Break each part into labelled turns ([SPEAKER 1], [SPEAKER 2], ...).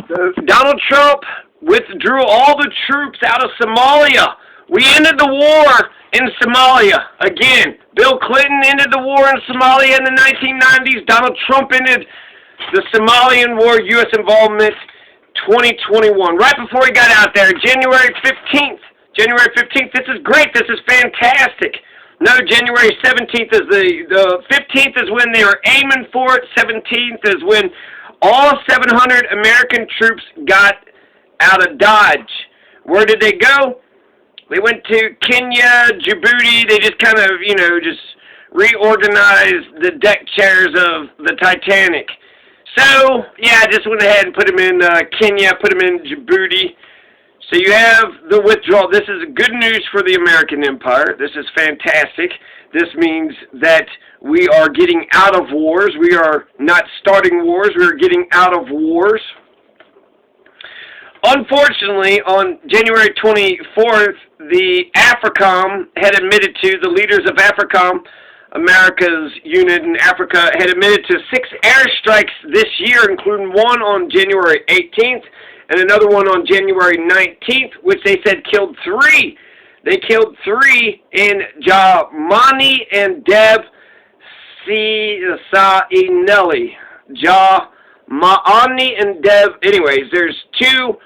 [SPEAKER 1] Donald Trump withdrew all the troops out of Somalia. We ended the war in Somalia. Again, Bill Clinton ended the war in Somalia in the 1990s. Donald Trump ended the Somalian war, U.S. involvement, 2021. Right before he got out there, January 15th. January 15th, this is great. This is fantastic. No, January 17th is the 15th is when they were aiming for it. 17th is when all 700 American troops got out of Dodge. Where did they go? They went to Kenya, Djibouti. They just kind of, just reorganized the deck chairs of the Titanic. So, yeah, I just went ahead and put them in Kenya, put them in Djibouti. So you have the withdrawal. This is good news for the American empire. This is fantastic. This means that we are getting out of wars. We are not starting wars. We are getting out of wars. Unfortunately, on January 24th, the leaders of AFRICOM, America's unit in Africa, had admitted to 6 airstrikes this year, including one on January 18th and another one on January 19th, which they said killed 3. They killed 3 in Jamani and Deb Sainelli. Jamani and Deb. Anyways, there's 2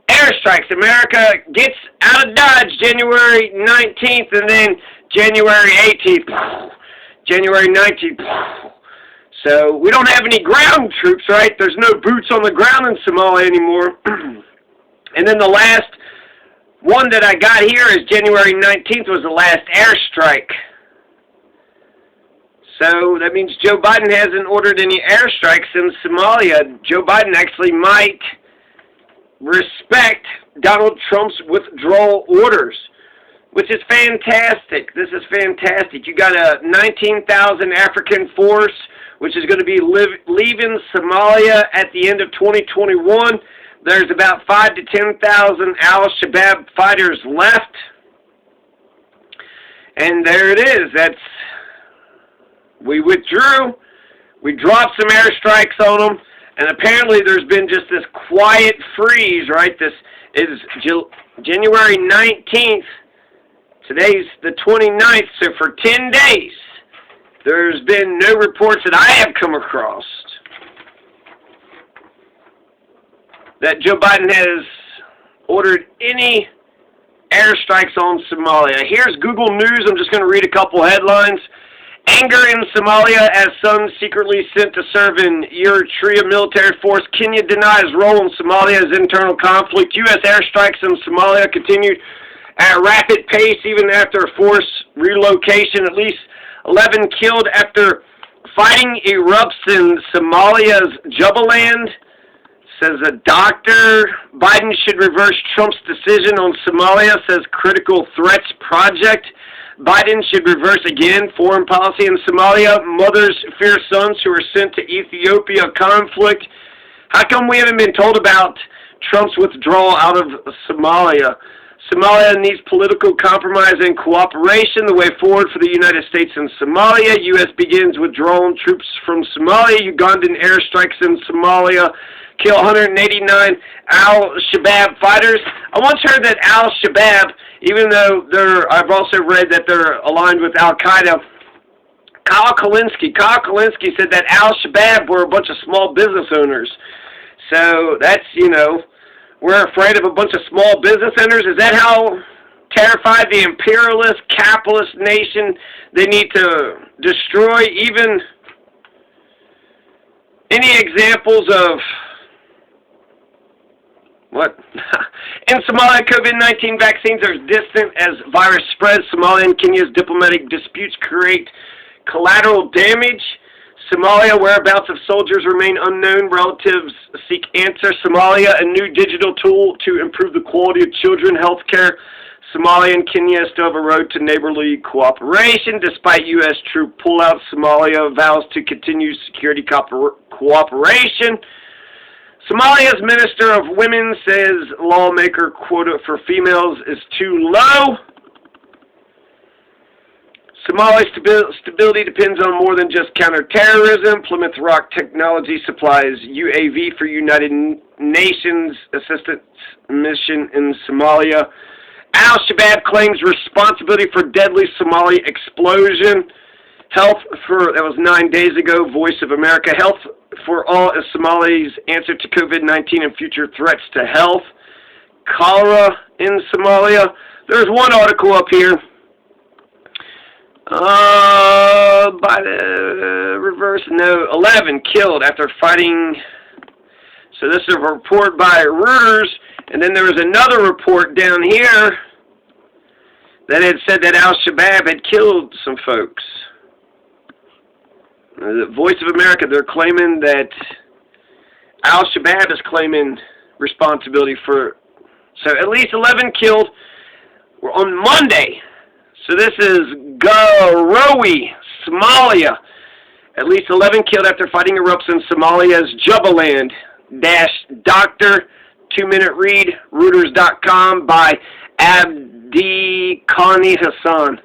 [SPEAKER 1] airstrikes. America gets out of Dodge January 19th, and then January 18th. January 19th. So we don't have any ground troops, right? There's no boots on the ground in Somalia anymore. And then the last one that I got here is January 19th was the last airstrike. So that means Joe Biden hasn't ordered any airstrikes in Somalia. Joe Biden actually might respect Donald Trump's withdrawal orders, which is fantastic. This is fantastic. You got a 19,000 African force, which is going to be leaving Somalia at the end of 2021. There's about 5,000 to 10,000 al-Shabaab fighters left. And there it is. We withdrew. We dropped some airstrikes on them. And apparently there's been just this quiet freeze, right? This is January 19th. Today's the 29th, so for 10 days, there's been no reports that I have come across that Joe Biden has ordered any airstrikes on Somalia. Here's Google News. I'm just going to read a couple headlines. Anger in Somalia as son secretly sent to serve in Eritrea military force. Kenya denies role in Somalia's internal conflict. U.S. airstrikes in Somalia continued at a rapid pace even after force relocation. At least 11 killed after fighting erupts in Somalia's Jubaland, says a doctor. Biden should reverse Trump's decision on Somalia, says Critical Threats Project. Biden should reverse again foreign policy in Somalia. Mothers fear sons who are sent to Ethiopia conflict. How come we haven't been told about Trump's withdrawal out of Somalia? Somalia needs political compromise and cooperation. The way forward for the United States and Somalia. U.S. begins withdrawing troops from Somalia. Ugandan airstrikes in Somalia kill 189 al-Shabaab fighters. I once heard that al-Shabaab, even though I've also read that they're aligned with Al-Qaeda, Kyle Kulinski said that al-Shabaab were a bunch of small business owners. So that's, we're afraid of a bunch of small business owners. Is that how terrified the imperialist, capitalist nation they need to destroy? Even any examples of what? In Somalia, COVID-19 vaccines are distant as virus spreads. Somalia and Kenya's diplomatic disputes create collateral damage. Somalia, whereabouts of soldiers remain unknown. Relatives seek answer. Somalia, a new digital tool to improve the quality of children healthcare. Somalia and Kenya still have a road to neighborly cooperation. Despite U.S. troop pullout, Somalia vows to continue security cooperation. Somalia's Minister of Women says lawmaker quota for females is too low. Somali stability depends on more than just counterterrorism. Plymouth Rock Technology supplies UAV for United Nations Assistance Mission in Somalia. Al-Shabaab claims responsibility for deadly Somali explosion. That was 9 days ago, Voice of America. Health for all is Somali's answer to COVID-19 and future threats to health. Cholera in Somalia. There's one article up here. By the reverse, no, 11 killed after fighting. So this is a report by Reuters, and then there was another report down here that had said that Al-Shabaab had killed some folks. The Voice of America, they're claiming that Al-Shabaab is claiming responsibility for, so at least 11 killed were on Monday. So this is Garowe, Somalia. At least 11 killed after fighting erupts in Somalia's Jubaland. Doctor, 2-minute read, Reuters.com by Abdi Khani Hassan.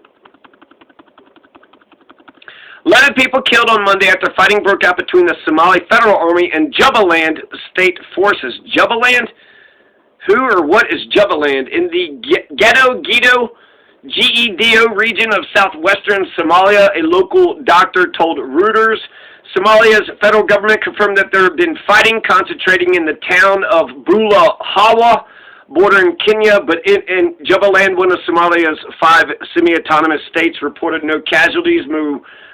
[SPEAKER 1] 11 people killed on Monday after fighting broke out between the Somali Federal Army and Jubaland state forces. Jubaland? Who or what is Jubaland? In the Gedo region of southwestern Somalia, a local doctor told Reuters. Somalia's federal government confirmed that there have been fighting concentrating in the town of Bula Hawa, bordering Kenya, but in Jubaland, one of Somalia's 5 semi-autonomous states, reported no casualties.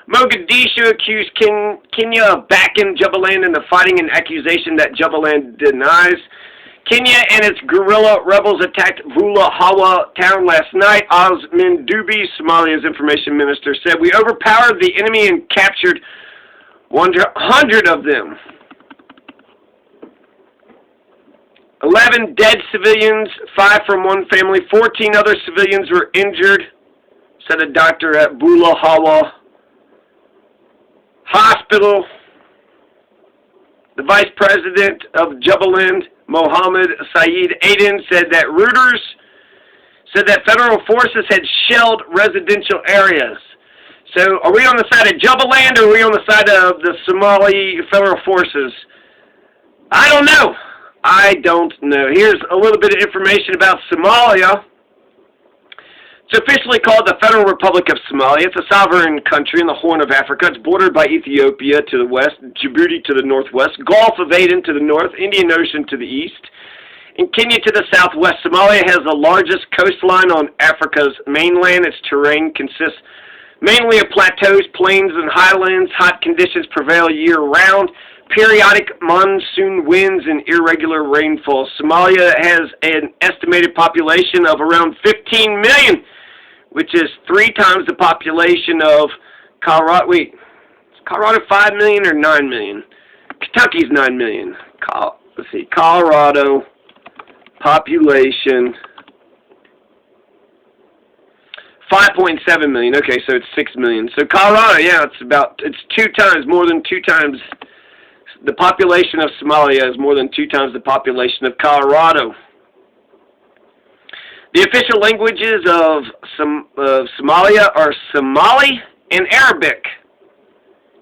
[SPEAKER 1] Mogadishu accused Kenya of backing Jubaland in the fighting, an accusation that Jubaland denies. Kenya and its guerrilla rebels attacked Bula Hawa town last night. Osman Dubi, Somalia's information minister, said, "We overpowered the enemy and captured 100 of them." 11 dead civilians, 5 from one family. 14 other civilians were injured, said a doctor at Bula Hawa Hospital. The vice president of Jubaland, Mohammed Saeed Aden, said that Reuters said that federal forces had shelled residential areas. So are we on the side of Jubaland or are we on the side of the Somali federal forces? I don't know. Here's a little bit of information about Somalia. It's officially called the Federal Republic of Somalia. It's a sovereign country in the Horn of Africa. It's bordered by Ethiopia to the west, Djibouti to the northwest, Gulf of Aden to the north, Indian Ocean to the east, and Kenya to the southwest. Somalia has the largest coastline on Africa's mainland. Its terrain consists mainly of plateaus, plains, and highlands. Hot conditions prevail year-round. Periodic monsoon winds and irregular rainfall. Somalia has an estimated population of around 15 million, which is 3 times the population of Colorado. Wait, is Colorado 5 million or 9 million? Kentucky's 9 million. Let's see, Colorado population 5.7 million. Okay, so it's 6 million. So Colorado, yeah, it's 2 times, more than 2 times. The population of Somalia is more than 2 times the population of Colorado. The official languages of Somalia are Somali and Arabic.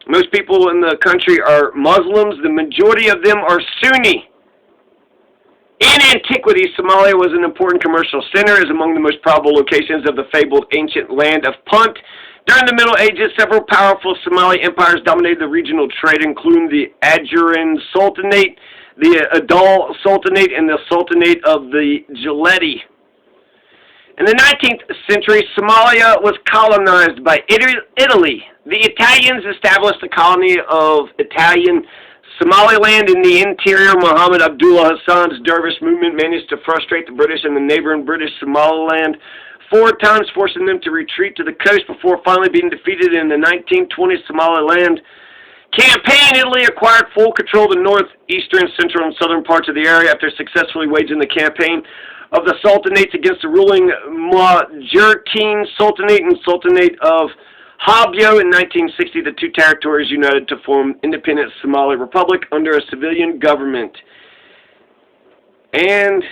[SPEAKER 1] Most people in the country are Muslims. The majority of them are Sunni. In antiquity, Somalia was an important commercial center, is among the most probable locations of the fabled ancient land of Punt. During the Middle Ages, several powerful Somali empires dominated the regional trade, including the Ajuran Sultanate, the Adal Sultanate, and the Sultanate of the Geledi. In the 19th century, Somalia was colonized by Italy. The Italians established a colony of Italian Somaliland in the interior. Muhammad Abdullah Hassan's dervish movement managed to frustrate the British and the neighboring British Somaliland 4 times, forcing them to retreat to the coast before finally being defeated in the 1920s Somaliland campaign. Italy acquired full control of the northeastern, central, and southern parts of the area after successfully waging the campaign of the Sultanates against the ruling Majertine Sultanate and Sultanate of Habyo. In 1960, the 2 territories united to form independent Somali Republic under a civilian government. And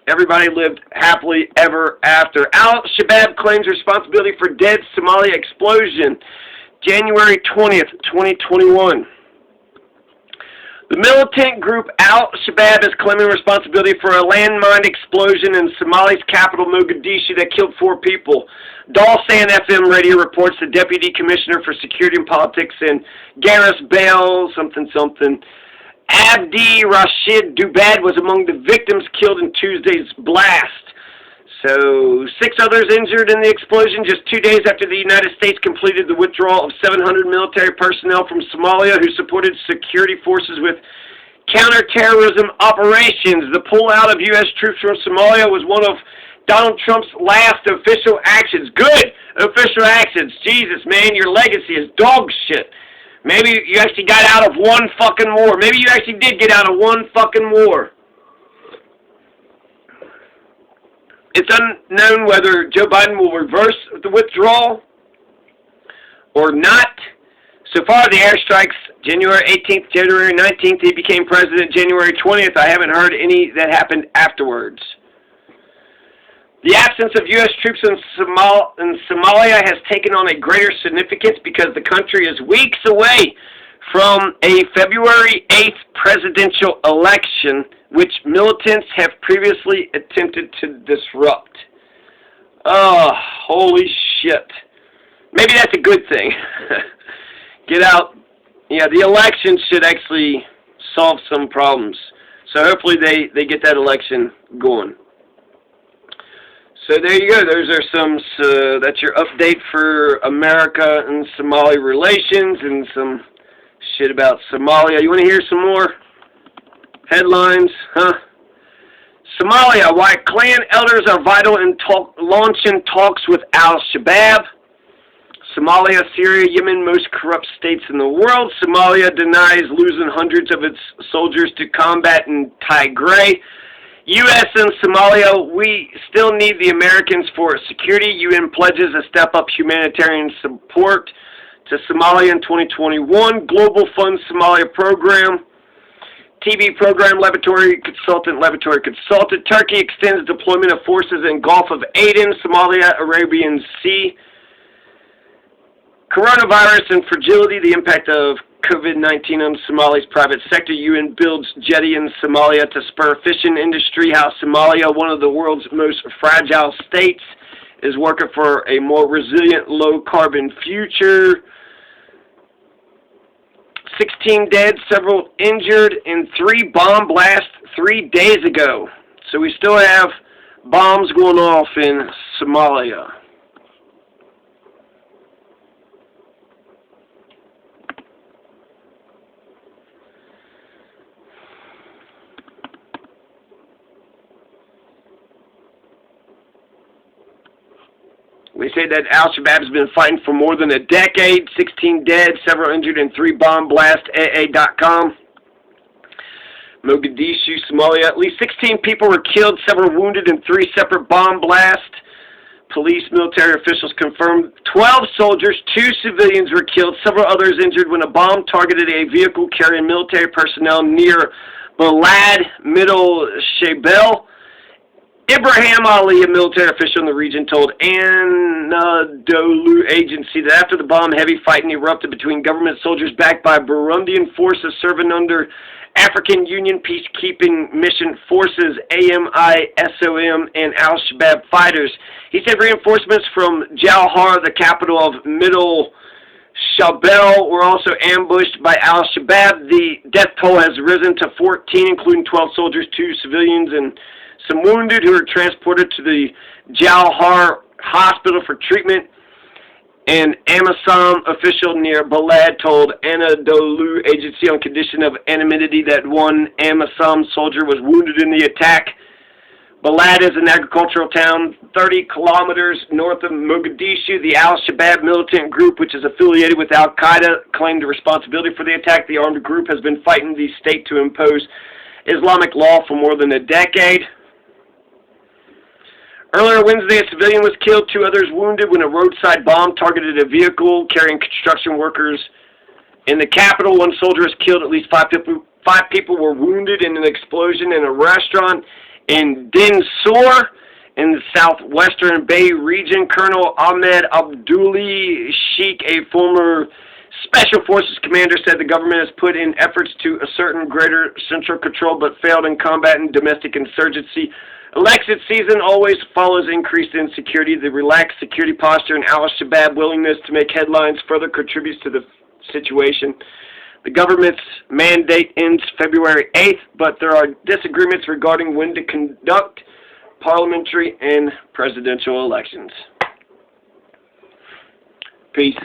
[SPEAKER 1] Everybody lived happily ever after. Al-Shabaab claims responsibility for dead Somalia explosion, January 20th, 2021. The militant group Al-Shabaab is claiming responsibility for a landmine explosion in Somalia's capital, Mogadishu, that killed 4 people. Dalsan FM radio reports the Deputy Commissioner for Security and Politics in Garis Bale, Abdi Rashid Dubad was among the victims killed in Tuesday's blast. So, 6 others injured in the explosion just 2 days after the United States completed the withdrawal of 700 military personnel from Somalia who supported security forces with counterterrorism operations. The pullout of U.S. troops from Somalia was one of Donald Trump's last official actions. Good official actions. Jesus, man, your legacy is dog shit. Maybe you actually got out of one fucking war. Maybe you actually did get out of one fucking war. It's unknown whether Joe Biden will reverse the withdrawal or not. So far, the airstrikes, January 18th, January 19th, he became president January 20th. I haven't heard any that happened afterwards. The absence of U.S. troops in Somalia has taken on a greater significance because the country is weeks away from a February 8th presidential election, which militants have previously attempted to disrupt. Oh, holy shit. Maybe that's a good thing. Get out. Yeah, the election should actually solve some problems. So hopefully they get that election going. So there you go. Those are some, that's your update for America and Somali relations and some shit about Somalia. You want to hear some more headlines? Huh? Somalia, why clan elders are vital in launching talks with Al-Shabaab. Somalia, Syria, Yemen, most corrupt states in the world. Somalia denies losing hundreds of its soldiers to combat in Tigray. U.S. and Somalia, we still need the Americans for security. UN pledges a step-up humanitarian support to Somalia in 2021. Global Fund Somalia Program. TV program, Laboratory Consultant. Turkey extends deployment of forces in Gulf of Aden, Somalia, Arabian Sea. Coronavirus and fragility, the impact of COVID-19 on Somalia's private sector. UN builds jetty in Somalia to spur fishing industry. How Somalia, one of the world's most fragile states, is working for a more resilient, low-carbon future. 16 dead, several injured in 3 bomb blasts 3 days ago. So we still have bombs going off in Somalia. We say that Al-Shabaab has been fighting for more than a decade. 16 dead, several injured in 3 bomb blasts. AA.com. Mogadishu, Somalia. At least 16 people were killed, several wounded in 3 separate bomb blasts. Police, military officials confirmed 12 soldiers, 2 civilians were killed, several others injured when a bomb targeted a vehicle carrying military personnel near Balad, Middle Shabelle. Ibrahim Ali, a military official in the region, told Anadolu Agency that after the bomb, heavy fighting erupted between government soldiers backed by Burundian forces serving under African Union Peacekeeping Mission Forces, AMISOM, and Al-Shabaab fighters. He said reinforcements from Jowhar, the capital of Middle Shabelle, were also ambushed by Al-Shabaab. The death toll has risen to 14, including 12 soldiers, 2 civilians, and some wounded who were transported to the Jowhar hospital for treatment. An Amisom official near Balad told Anadolu Agency on condition of anonymity that one Amisom soldier was wounded in the attack. Balad is an agricultural town 30 kilometers north of Mogadishu. The Al-Shabaab militant group, which is affiliated with Al-Qaeda, claimed responsibility for the attack. The armed group has been fighting the state to impose Islamic law for more than a decade. Earlier Wednesday, a civilian was killed, 2 others wounded when a roadside bomb targeted a vehicle carrying construction workers in the capital. 1 soldier was killed. At least 5 people were wounded in an explosion in a restaurant In Dinsour, in the southwestern Bay region, Colonel Ahmed Abduli Sheikh, a former Special Forces commander, said the government has put in efforts to ascertain greater central control but failed in combating domestic insurgency. Election season always follows increased insecurity. The relaxed security posture and al-Shabaab willingness to make headlines further contributes to the situation. The government's mandate ends February 8th, but there are disagreements regarding when to conduct parliamentary and presidential elections. Peace.